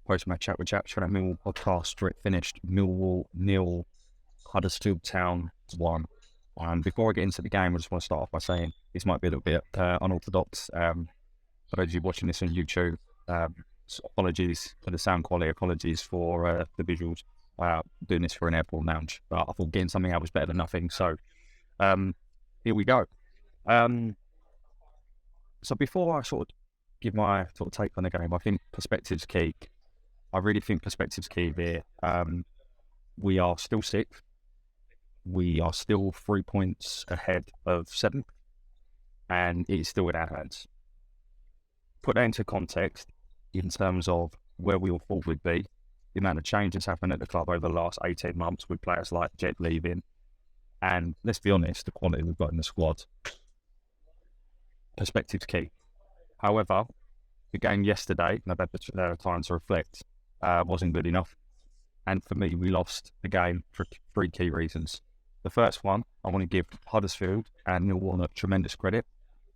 post-match chat with Jack, Millwall podcast, where it finished Millwall 0, Huddersfield Town 1. Before I get into the game, I just want to start off by saying this might be a little bit unorthodox. For those of you watching this on YouTube, so apologies for the sound quality, apologies for the visuals. Doing this for an airport lounge, but I thought getting something out was better than nothing. So here we go. So before I sort of give my sort of take on the game, I think perspective's key. I really think perspective's key here. We are still sixth. We are still 3 points ahead of seventh, and it's still in our hands. Put that into context in terms of where we all thought we'd be, the amount of change that's happened at the club over the last 18 months with players like Jed leaving, and let's be honest, the quality we've got in the squad. Perspective's key. However, the game yesterday, and I've had the time to reflect, wasn't good enough. And for me, we lost the game for three key reasons. The first one, I want to give Huddersfield and Millwall tremendous credit,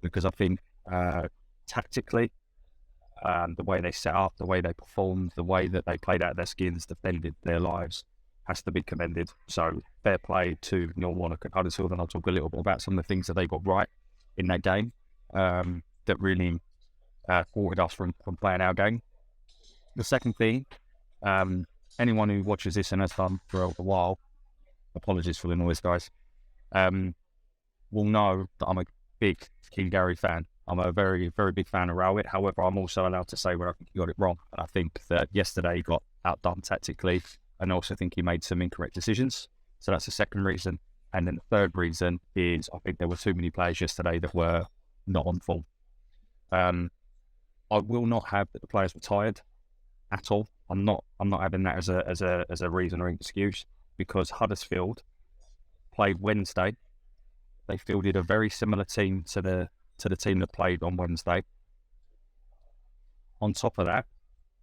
because I think tactically, the way they set up, the way they performed, the way that they played out their skins, defended their lives, has to be commended. So fair play to Millwall and Huddersfield, and I'll talk a little bit about some of the things that they got right in that game that really thwarted us from playing our game. The second thing, anyone who watches this and has done for a while, apologies for the noise, guys, will know that I'm a big King Gary fan. I'm a very, very big fan of Rowett. However, I'm also allowed to say where I think he got it wrong. And I think that yesterday he got outdone tactically, and I also think he made some incorrect decisions. So that's the second reason. And then the third reason is I think there were too many players yesterday that were not on form. I will not have that the players were tired at all. I'm not having that as a reason or an excuse, because Huddersfield played Wednesday. They fielded a very similar team to the team that played on Wednesday. On top of that,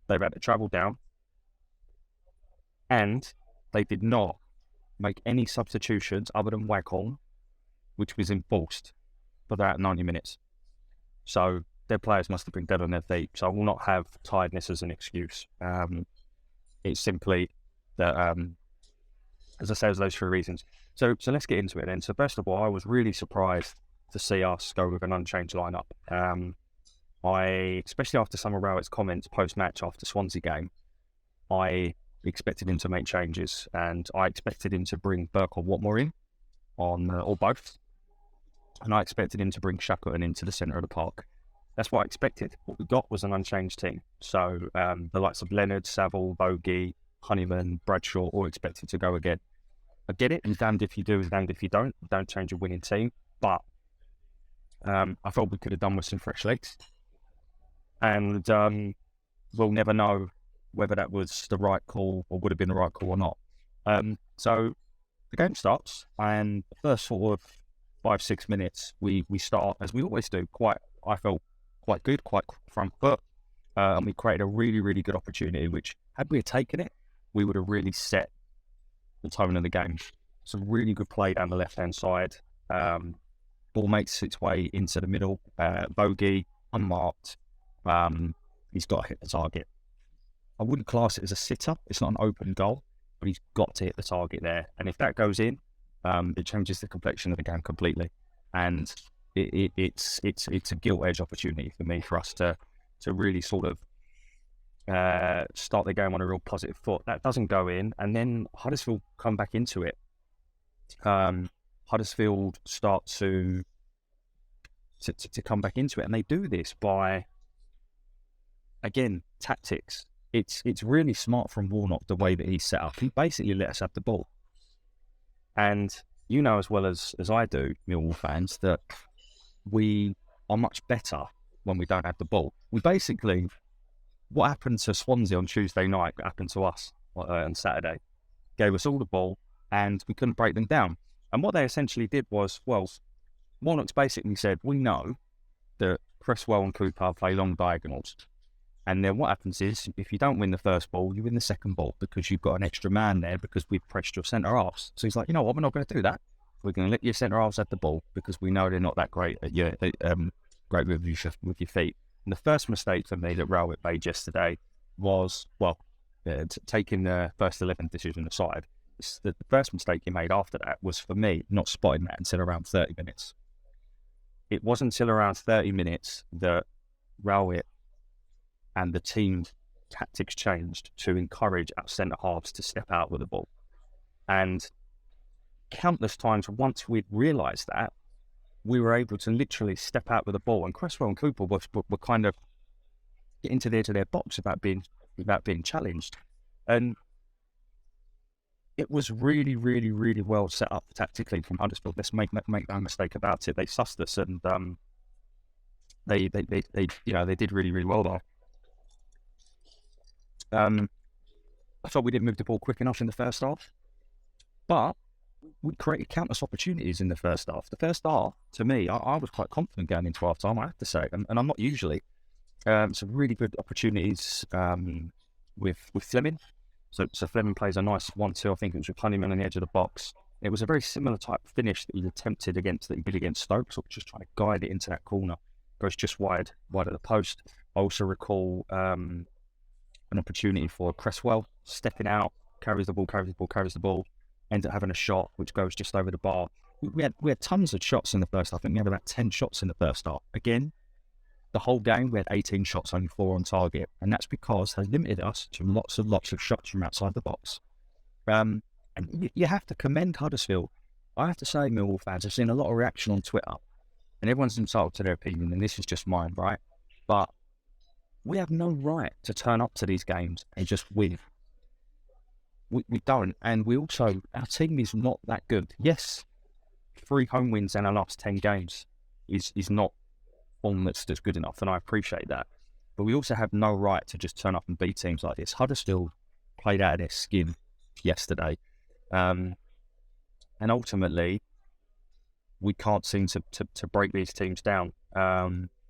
they've had to travel down, and they did not make any substitutions other than Waghorn, which was enforced for that 90 minutes. So their players must have been dead on their feet. So I will not have tiredness as an excuse. It's simply that, as I say, those three reasons. So let's get into it then. So first of all, I was really surprised to see us go with an unchanged lineup. Especially after some of Rowett's comments post-match after Swansea game, I expected him to make changes, and I expected him to bring Burke or Watmore in, or both. And I expected him to bring Shackleton into the centre of the park. That's what I expected. What we got was an unchanged team. So the likes of Leonard, Saville, Bogey, Honeyman, Bradshaw, all expected to go again. I get it, and damned if you do, and damned if you don't. Don't change a winning team. But I thought we could have done with some fresh legs. And we'll never know whether that was the right call or would have been the right call or not. So the game starts, and the first sort of 5-6 minutes, we start, as we always do, I felt quite good, quite front foot, and we created a really, really good opportunity, which, had we taken it, we would have really set the tone of the game. Some really good play down the left-hand side. Ball makes its way into the middle. Bogey, unmarked. He's got to hit the target. I wouldn't class it as a sitter. It's not an open goal, but he's got to hit the target there. And if that goes in, it changes the complexion of the game completely. And it's a gilt-edged opportunity for me, for us to really sort of start the game on a real positive foot. That doesn't go in, and then Huddersfield come back into it. Huddersfield start to come back into it, and they do this by, again, tactics. It's really smart from Warnock, the way that he's set up. He basically let us have the ball. And you know as well as I do, Millwall fans, that we are much better when we don't have the ball. We basically, what happened to Swansea on Tuesday night happened to us on Saturday. Gave us all the ball, and we couldn't break them down. And what they essentially did was, well, Warnock's basically said, we know that Cresswell and Cooper play long diagonals. And then what happens is, if you don't win the first ball, you win the second ball, because you've got an extra man there, because we've pressed your centre-halves. So he's like, you know what, we're not going to do that. We're going to let your centre-halves have the ball, because we know they're not that great at great with your feet. And the first mistake for me that Rowett made yesterday was, taking the first 11 decision aside, the first mistake he made after that was, for me, not spotting that until around 30 minutes. It wasn't until around 30 minutes that Rowett and the team's tactics changed to encourage our centre-halves to step out with the ball. And countless times, once we'd realised that, we were able to literally step out with the ball. And Cresswell and Cooper were kind of getting to the edge of their box without being challenged. And it was really, really, really well set up tactically from Huddersfield. Let's make no mistake about it. They sussed us, and they did really, really well there. I thought we didn't move the ball quick enough in the first half, but we created countless opportunities in the first half. The first half, to me, I was quite confident going into half time, I have to say, and I'm not usually. Some really good opportunities with Fleming. So Fleming plays a nice 1-2, I think it was with Honeyman on the edge of the box. It was a very similar type of finish that he attempted that he did against Stoke, so just trying to guide it into that corner. Goes just wide at the post. I also recall an opportunity for Cresswell stepping out, carries the ball, ends up having a shot which goes just over the bar. We had tons of shots in the first half. I think we had about 10 shots in the first half. Again, the whole game, we had 18 shots, only 4 on target. And that's because they limited us to lots of shots from outside the box. And you have to commend Huddersfield. I have to say, Millwall fans, I've seen a lot of reaction on Twitter. And everyone's entitled to their opinion, and this is just mine, right? But we have no right to turn up to these games and just win. We don't. And we also, our team is not that good. Yes, 3 home wins in our last 10 games is not form that's good enough, and I appreciate that. But we also have no right to just turn up and beat teams like this. Huddersfield played out of their skin yesterday. And ultimately, we can't seem to break these teams down,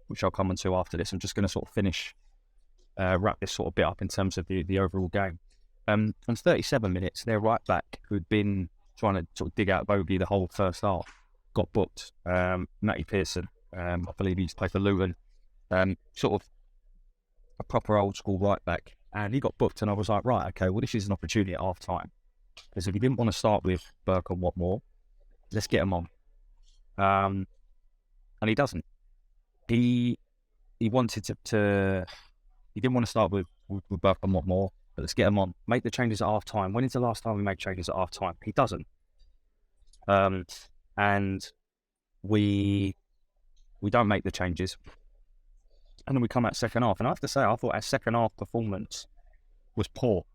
which I'll come on to after this. I'm just going to sort of wrap this sort of bit up in terms of the overall game. On 37 minutes, their right back, who'd been trying to sort of dig out bogey the whole first half, got booked. Matty Pearson, I believe he's played for Luton, sort of a proper old school right back, and he got booked, and I was like, right, okay, well, this is an opportunity at half time, because if he didn't want to start with Burke and Watmore, let's get him on. And he doesn't. He wanted to he didn't want to start with Burke and Watmore, but let's get him on. Make the changes at half time. When is the last time we made changes at half time? He doesn't. And we don't make the changes. And then we come out second half. And I have to say, I thought our second half performance was poor.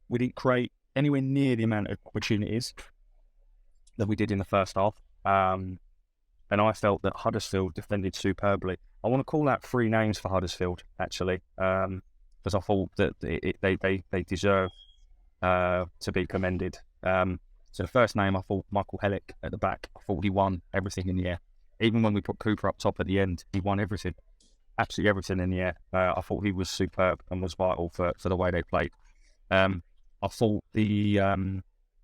We didn't create anywhere near the amount of opportunities that we did in the first half. And I felt that Huddersfield defended superbly. I want to call out 3 names for Huddersfield, actually, because I thought that they deserve to be commended. So the first name, I thought Michael Hellick at the back. I thought he won everything in the air. Even when we put Cooper up top at the end, he won everything. Absolutely everything in the air. I thought he was superb and was vital for the way they played. I thought the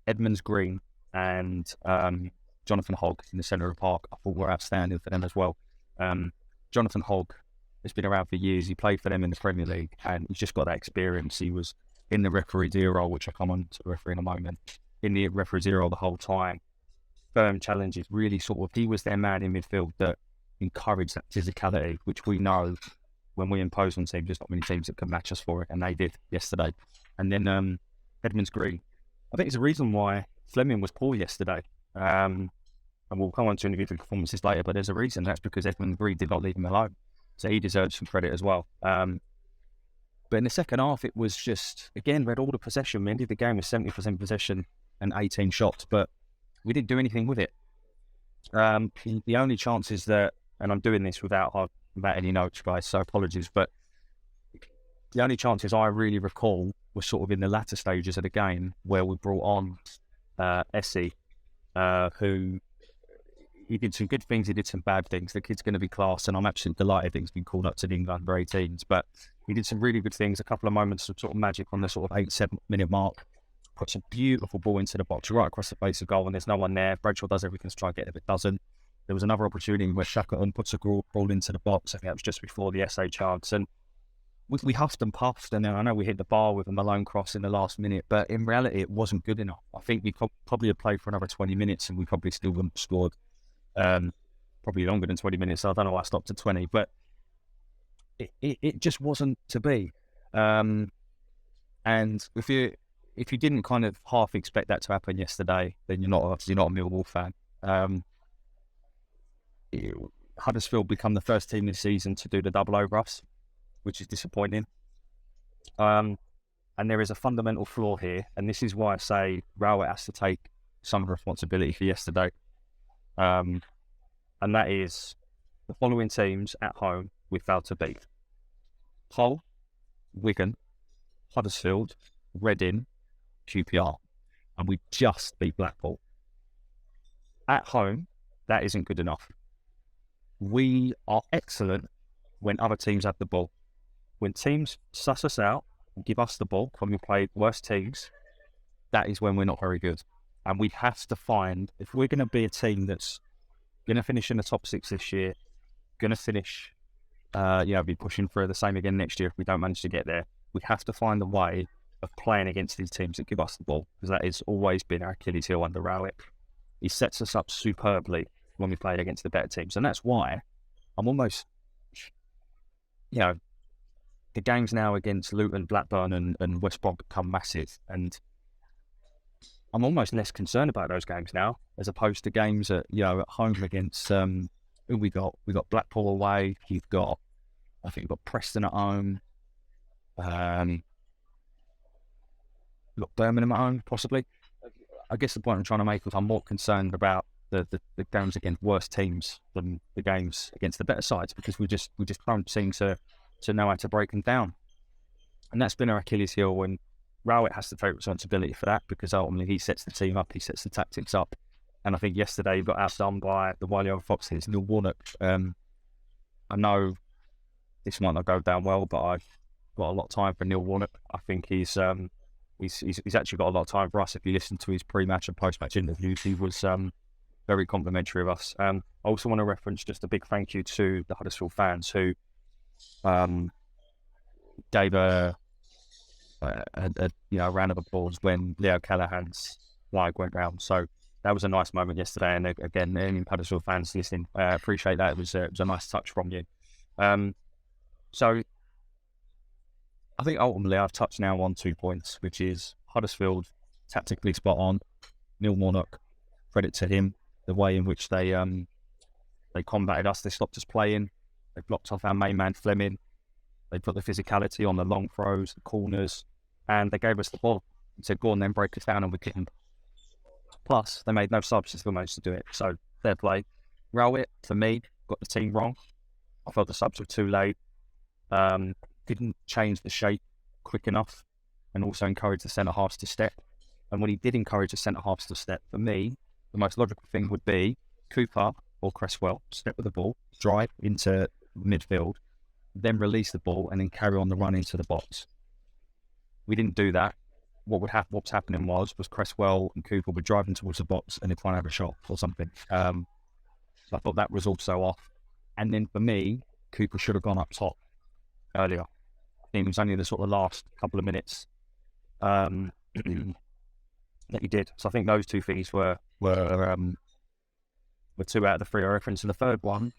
Edmonds Green and Jonathan Hogg in the centre of the park, I thought were outstanding for them as well. Jonathan Hogg has been around for years. He played for them in the Premier League, and he's just got that experience. He was in the referee role, which I'll come on to the referee in a moment, in the referee role the whole time. Firm challenges, really sort of, he was their man in midfield that encouraged that physicality, which we know when we impose on teams, there's not many teams that can match us for it, and they did yesterday. And then Edmonds Green, I think it's a reason why Fleming was poor yesterday. And we'll come on to individual performances later, but there's a reason. That's because Edmonds Green did not leave him alone, so he deserves some credit as well. But in the second half, it was just, again, we had all the possession. We ended the game with 70% possession and 18 shots, but we didn't do anything with it. The only chances that, and I'm doing this without any notes, guys, so apologies, but the only chances I really recall were sort of in the latter stages of the game where we brought on Essie, who, he did some good things, he did some bad things. The kid's going to be class, and I'm absolutely delighted that he's been called up to the England under 18s, but he did some really good things, a couple of moments of sort of magic on the sort of 8-7 minute mark. Put some beautiful ball into the box right across the face of goal, and there's no one there. Bradshaw does everything to try and get it, if it doesn't. There was another opportunity where Shackleton puts a ball into the box. I think that was just before the SA chance, and we huffed and puffed, and then I know we hit the bar with a Malone cross in the last minute, but in reality, it wasn't good enough. I think we probably had played for another 20 minutes, and we probably still wouldn't have scored. Probably longer than 20 minutes. So I don't know why I stopped at 20, but it just wasn't to be. And if you didn't kind of half expect that to happen yesterday, then you're not a Millwall fan. Huddersfield become the first team this season to do the double over us, which is disappointing. And there is a fundamental flaw here, and this is why I say Rowett has to take some responsibility for yesterday. And that is the following teams at home we failed to beat: Hull, Wigan, Huddersfield, Reading, QPR, and we just beat Blackpool. At home, that isn't good enough. We are excellent when other teams have the ball. When teams suss us out and give us the ball when we play worse teams, that is when we're not very good. And we have to find, if we're going to be a team that's going to finish in the top 6 this year, going to finish, be pushing for the same again next year if we don't manage to get there, we have to find a way of playing against these teams that give us the ball, because that has always been our Achilles heel under Rowett. He sets us up superbly when we play against the better teams, and that's why I'm almost, the games now against Luton, Blackburn and West Brom become massive, and I'm almost less concerned about those games now, as opposed to games at home against who we got. We got Blackpool away. I think we've got Preston at home. We've got Birmingham at home, possibly. I guess the point I'm trying to make is I'm more concerned about the games against worse teams than the games against the better sides, because we just don't seem to know how to break them down, and that's been our Achilles heel. And Rowett has to take responsibility for that, because ultimately he sets the team up, he sets the tactics up. And I think yesterday he got outdone by the wily old Foxes, Neil Warnock. I know this might not go down well, but I've got a lot of time for Neil Warnock. I think he's actually got a lot of time for us. If you listen to his pre-match and post-match interviews, he was very complimentary of us. I also want to reference just a big thank you to the Huddersfield fans who gave a round of applause when Leo Callaghan's flag went round. So that was a nice moment yesterday. And again, any Huddersfield fans listening, appreciate that. It was a nice touch from you. So I think ultimately I've touched now on 2 points, which is Huddersfield tactically spot on. Neil Warnock, credit to him, the way in which they combated us. They stopped us playing. They blocked off our main man Fleming. They put the physicality on the long throws, the corners, and they gave us the ball and said, go on then, break us down, and we kick them. Plus, they made no subs, still managed to do it. So, fair play. Rowett, for me, got the team wrong. I felt the subs were too late. Didn't change the shape quick enough, and also encouraged the centre-halves to step. And when he did encourage the centre-halves to step, for me, the most logical thing would be Cooper or Cresswell step with the ball, drive into midfield, then release the ball, and then carry on the run into the box. We didn't do that. What was happening was Cresswell and Cooper were driving towards the box and they're trying to have a shot or something. So I thought that was also off. And then for me, Cooper should have gone up top earlier. I think it was only the sort of last couple of minutes that he did. So I think those two things were 2 out of the 3 I referenced. And the third one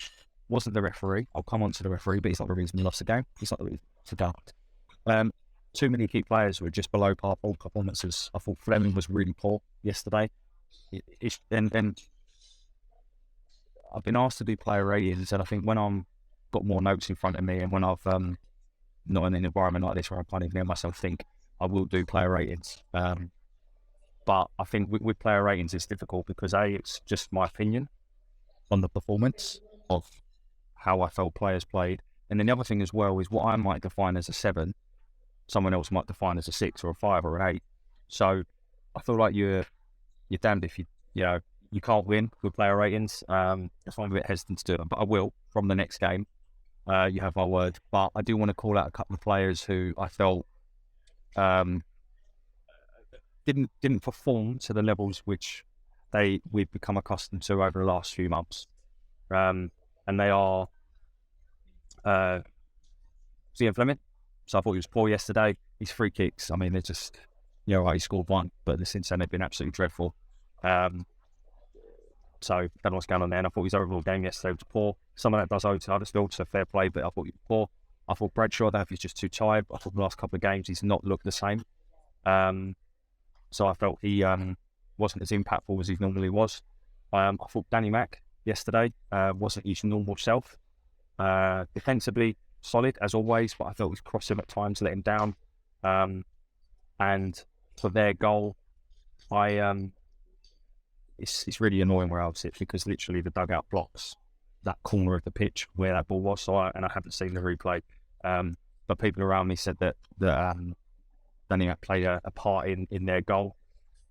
wasn't the referee. I'll come on to the referee, but he's not the reason we lost the game. He's not the reason we lost the game. Too many key players were just below par all performances. I thought Fleming was really poor yesterday. And I've been asked to do player ratings, and I think when I'm got more notes in front of me, and when I've not in an environment like this where I can't even hear myself think, I will do player ratings. But I think with player ratings, it's difficult because it's just my opinion on the performance of how I felt players played. And then the other thing as well is what I might define as a 7, someone else might define as a 6 or a 5 or an 8. So I feel like you're damned if you can't win with player ratings. That's why I'm a bit hesitant to do it, but I will from the next game. You have my word. But I do want to call out a couple of players who I felt didn't perform to the levels which we've become accustomed to over the last few months. And they are Zian Fleming. So I thought he was poor yesterday. His free kicks, I mean, they're just, right, he scored one, but since then they've been absolutely dreadful. So I don't know what's going on there. And I thought his overall game yesterday was poor. Some of that does owe to Huddersfield, so fair play, but I thought he was poor. I thought Bradshaw, I don't know if he's just too tired, but I thought the last couple of games he's not looked the same. So I felt he wasn't as impactful as he normally was. I thought Danny Mack yesterday wasn't his normal self. Defensively solid as always, but I felt he was crossing at times, let him down. And for their goal, it's really annoying where I was sit because literally the dugout blocks that corner of the pitch where that ball was. So I haven't seen the replay, but people around me said that Danny Mack played a part in their goal.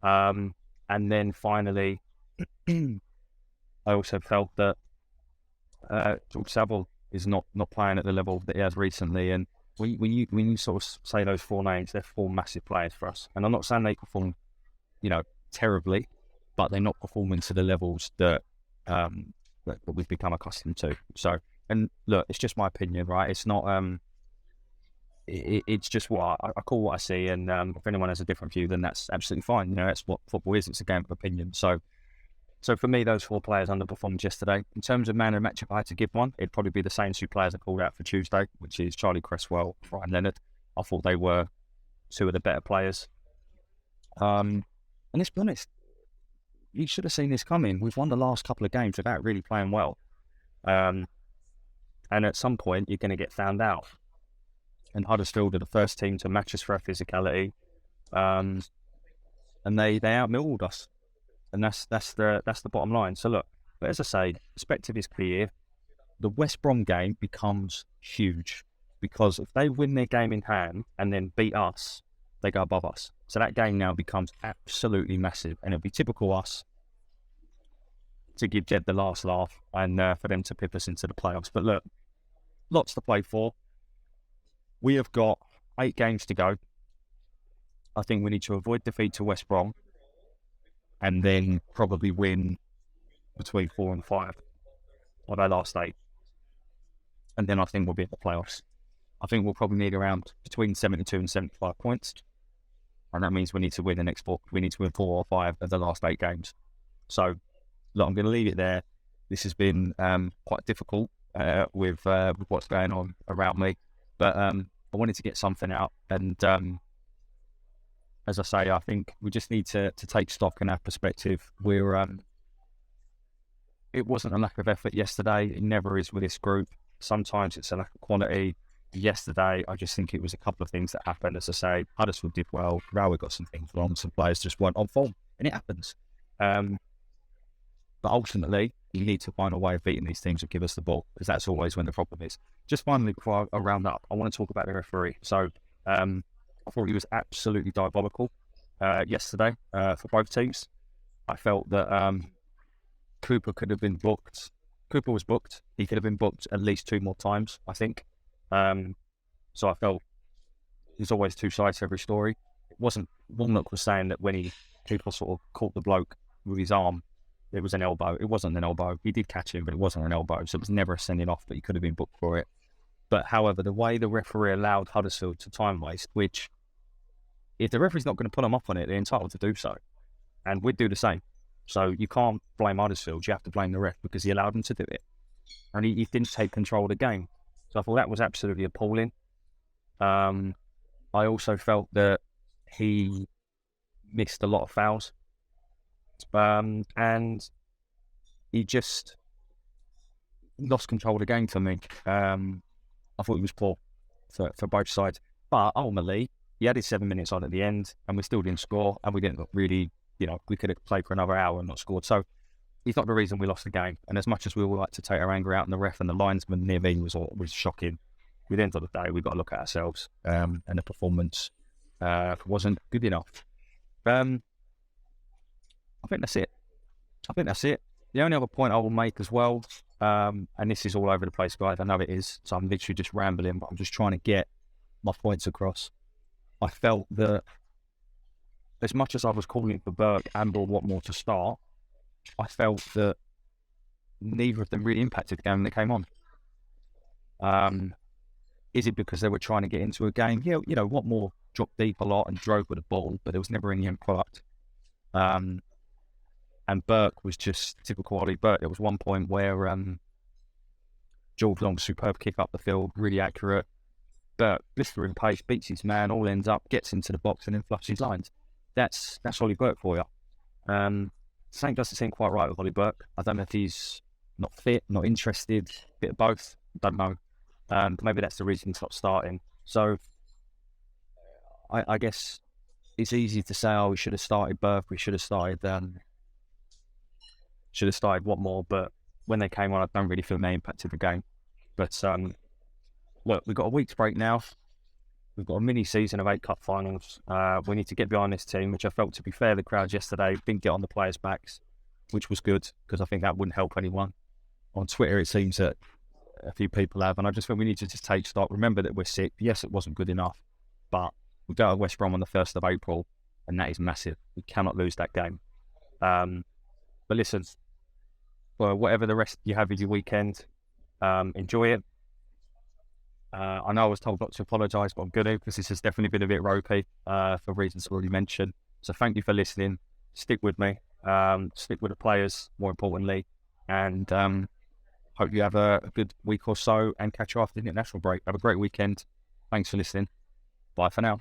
And then finally, I also felt that George Saville is not playing at the level that he has recently. And when you sort of say those four names, they're four massive players for us. And I'm not saying they perform, terribly, but they're not performing to the levels that we've become accustomed to. So, and look, it's just my opinion, right? It's not. It's just what I call what I see, and if anyone has a different view, then that's absolutely fine. That's what football is. It's a game of opinion. So for me, those four players underperformed yesterday. In terms of man of the match, if I had to give one, it'd probably be the same two players I called out for Tuesday, which is Charlie Cresswell, Brian Leonard. I thought they were two of the better players. And let's be honest, you should have seen this coming. We've won the last couple of games without really playing well. And at some point, you're going to get found out. And Huddersfield are the first team to match us for our physicality. And they out-Millwalled us. And that's the bottom line. So look, but as I say, perspective is clear. The West Brom game becomes huge because if they win their game in hand and then beat us, they go above us. So that game now becomes absolutely massive, and it'll be typical us to give Jed the last laugh and for them to pip us into the playoffs. But look, lots to play for. We have got 8 games to go. I think we need to avoid defeat to West Brom and then probably win between 4 and 5 of our last 8. And then I think we'll be at the playoffs. I think we'll probably need around between 72 and 75 points. And that means we need to win the next 4. We need to win 4 or 5 of the last 8 games. So, look, I'm going to leave it there. This has been quite difficult with what's going on around me. But I wanted to get something out. And as I say, I think we just need to take stock in our perspective. It wasn't a lack of effort yesterday. It never is with this group. Sometimes it's a lack of quality. Yesterday, I just think it was a couple of things that happened. As I say, Huddersfield did well. Rawa got some things wrong. Some players just weren't on form. And it happens. But ultimately, you need to find a way of beating these teams that give us the ball, because that's always when the problem is. Just finally, before I round up, I want to talk about the referee. So I thought he was absolutely diabolical yesterday for both teams. I felt that Cooper could have been booked. Cooper was booked. He could have been booked at least 2 more times, I think. So I felt there's always 2 sides to every story. It wasn't, Warnock was saying that when people sort of caught the bloke with his arm, it was an elbow. It wasn't an elbow. He did catch him, but it wasn't an elbow. So it was never a sending off, but he could have been booked for it. But however, the way the referee allowed Huddersfield to time waste, which if the referee's not going to put them up on it, they're entitled to do so. And we'd do the same. So you can't blame Huddersfield. You have to blame the ref because he allowed them to do it. And he didn't take control of the game. So I thought that was absolutely appalling. I also felt that he missed a lot of fouls. And he just lost control of the game for me. I thought he was poor for both sides. But ultimately, he had his 7 minutes on at the end, and we still didn't score, and we didn't really, we could have played for another hour and not scored. So he's not the reason we lost the game. And as much as we all like to take our anger out on the ref and the linesman near me was shocking, at the end of the day, we've got to look at ourselves, and the performance wasn't good enough. I think that's it. The only other point I will make as well, and this is all over the place, guys, I know it is, so I'm literally just rambling, but I'm just trying to get my points across. I felt that as much as I was calling for Burke and or Watmore to start, I felt that neither of them really impacted the game when they came on. Is it because they were trying to get into a game? Yeah, Watmore dropped deep a lot and drove with the ball, but there was never any end product. And Burke was just typical Ollie Burke. There was one point where George Long's superb kick up the field, really accurate. Burke, blistering pace, beats his man, all ends up, gets into the box and then flushes his lines. That's Ollie Burke for you. Something doesn't seem quite right with Ollie Burke. I don't know if he's not fit, not interested, a bit of both. Don't know. Maybe that's the reason he's not starting. So I guess it's easy to say, oh, we should have started Burke, we should have started Watmore, but when they came on, I don't really feel they impacted the game. But look, we've got a week's break now. We've got a mini season of 8 cup finals. We need to get behind this team, which I felt, to be fair, the crowd yesterday didn't get on the players' backs, which was good because I think that wouldn't help anyone. On Twitter, it seems that a few people have, and I just think we need to just take stock. Remember that we're sick. Yes, it wasn't good enough, but we go to West Brom on the 1st of April, and that is massive. We cannot lose that game. But listen, well, whatever the rest you have of your weekend, enjoy it. I know I was told not to apologise, but I'm going to, because this has definitely been a bit ropey for reasons already mentioned. So thank you for listening. Stick with me. Stick with the players, more importantly. And hope you have a good week or so and catch you after the international break. Have a great weekend. Thanks for listening. Bye for now.